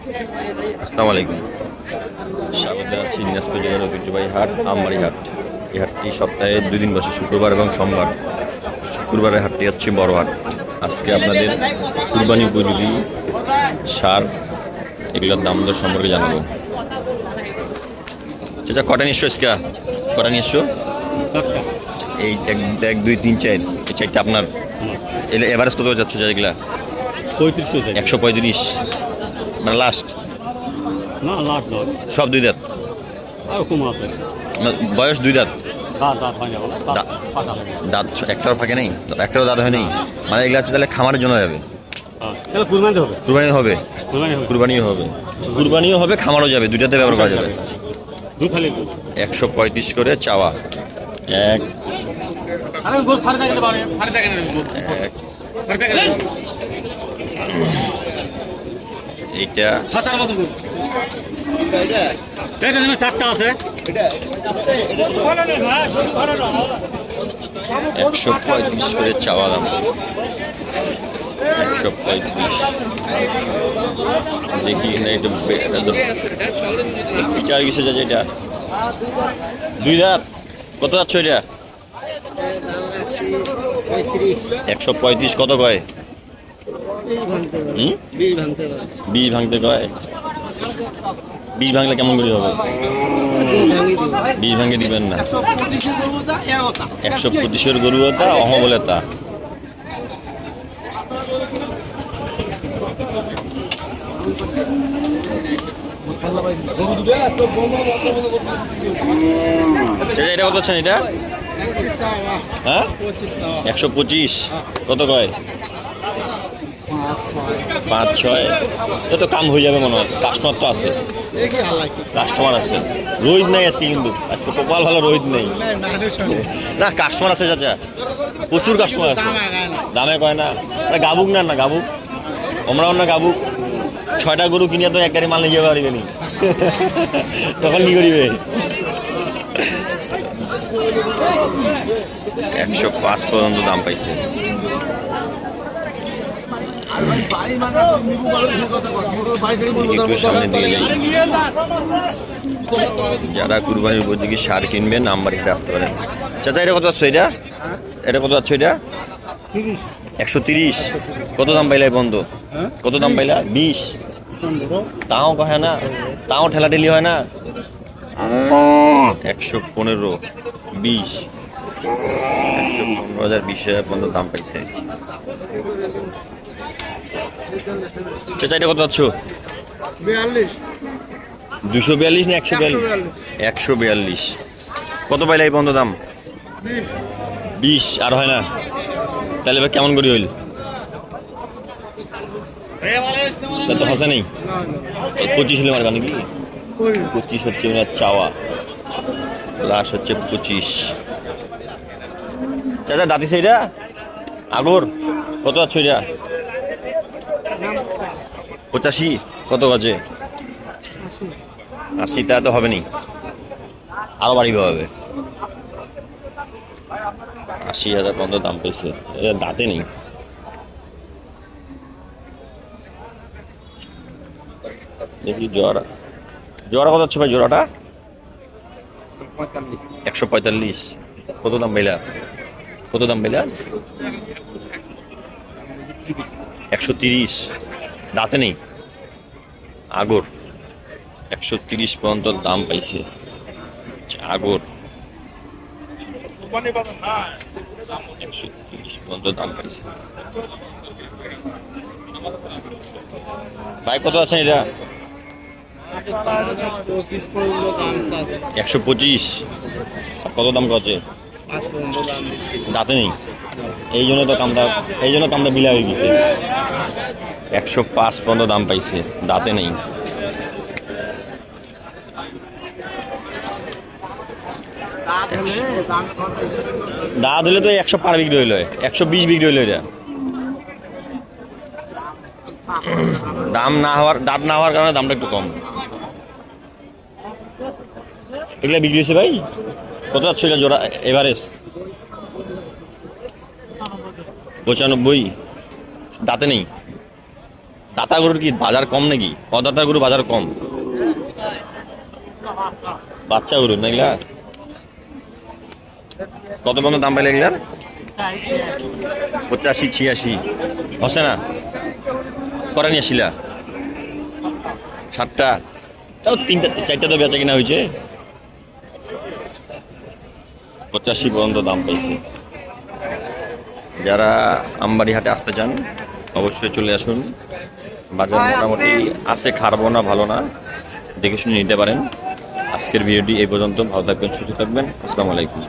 আসসালামু আলাইকুম। স্বাগত জানাচ্ছি দিনাজপুর জেলার ঐতিহ্যবাহী হাট আমবাড়ি হাট। এই হাটটি সপ্তাহে 2 দিন বসে, শুক্রবার এবং সোমবার। শুক্রবারের হাটটি হচ্ছে বড় হাট। আজকে আপনাদের কুরবানি উপযোগী সার এগুলোর দাম দর সম্পর্কে জানাবো। সেটা কটা নিশ্চয় ইসকা কটা নিশ্চয় এই 1 2 3 4 এই চারটা আপনার এভারেজ কত যাচ্ছে যেগুলা 135 মানে লাস্ট না লাস্ট নয়, সব 2 দাঁত আর কম আছে। বয়স 2 দাঁত, দাঁত হয় না, দাঁত একটাও ফাঁকে নেই, একটাও দাঁত হয় নেই, মানে এগুলো হচ্ছে তাহলে খামারের জন্য যাবে। তাহলে কুরবানি হবে, কুরবানিও হবে, কুরবানিও হবে, খামারও যাবে, দুইটাতে ব্যবহার করা যাবে। 135 করে চাওয়া। এইটা 4টা আছে, 135 করে চাওয়া দাম। 135 দেখি না, এটা কিছু যাচ্ছে। এটা 2 দাঁত কত যাচ্ছে? এটা 135 কত কয়? 20 ভাঙতে কয়। 20 ভাঙলে কেমন করে হবে? 20 ভাঙে দিবেন না। 125-এর গরু তা অহ বলে তা। এটা কত আছেন? এটা হ্যাঁ 125 কত কয়? 5-6 তো কাম হয়ে যাবে মনে হয়। কাস্টমার তো আছে, কাস্টমার আছে। রোহিত নাই আজকে, কিন্তু আজকে কপাল ভালো, রোহিত নেই না। কাস্টমার আছে চাচা, প্রচুর কাস্টমার আছে। দামে কয় না, গাবুক না গাবুক, আমরা অন্য গাবুক 6টা গরু কিনে তো এক গাড়ি মাল নিয়ে পারিবে নি, তখন কি করিবে? 105 পর্যন্ত দাম পাইছে। একটু সামনে দিয়ে যাই। যারা কুরবানির উপযোগী সার কিনবেন আমবাড়ি হাটে আসতে পারেন। চাচা এটা কত আছে? এটা কত আছে? এটা 130 কত দাম পাইলা? বন্ধু কত দাম পাইলা? 20 তাও কহে না, তাও ঠেলাঠেলি হয় না। 115 20 115,020 পর্যন্ত দাম পাইছে। চাচা এটা কত পাচ্ছ? 242 না 142? 142 কত পাইলা এই পর্যন্ত দাম? 20 আর হয় না, তাহলে এবার কেমন করি হইল? তো হাসা নেই, 25 হলে মারবা নাকি? 25 হচ্ছে ওনার চাওয়া, লাস্ট হচ্ছে 25। চাচা দাঁতি সেইটা আগর কত আছে? এটা 85 কত আছে? 80 টা তো হবে নি, আরো বাড়িবে হবে। 80,000 পর্যন্ত দাম পেয়েছে। এটা দাঁতে নেই। দেখি জোড়া কত আছে ভাই? জোড়াটা 145 কত দাম পাইলা? কত দাম পাইলা? 130 দাঁতে নেই, আগর 130 পর্যন্ত দাম পাইছে। আগর 130 পর্যন্ত দাম পাইছে। ভাই কত আছে এটা? 125 কত দাম করছে? দাঁতে নেই, এই জন্য কামটা বিলা হয়ে গেছে। 105 পর্যন্ত দাম পাইছে, দাঁতে নেই। দাঁত হলে তো 100 পার বিক্রি হইল, 120 বিক্রি হইল। এটা দাম না হওয়ার, দাঁত না হওয়ার কারণে দামটা একটু কম। এগুলা বিক্রি হয়েছে ভাই কত যাচ্ছে? এটা জোড়া এভারেজ 95 দাঁতে নেই, দাতা গরুর কি বাজার কম নাকি? অদাতা গরু বাজার কম, বাচ্চা গরু না এগুলা? কত পর্যন্ত দাম পাইলে এগুলার? 85-86 হচ্ছে না? করা নিয়ে আসিলা 7টা, তাও 3-4টা তো বেচা কিনা হয়েছে। 85 পর্যন্ত দাম পাইছে। যারা আমবাড়ি হাটে আসতে চান অবশ্যই চলে আসুন। বাজার মোটামুটি আছে, খারাপ না ভালো না, দেখে শুনে নিতে পারেন। আজকের ভিডিওটি এই পর্যন্ত। ভালো থাকবেন, সুস্থ থাকবেন। আসসালামু আলাইকুম।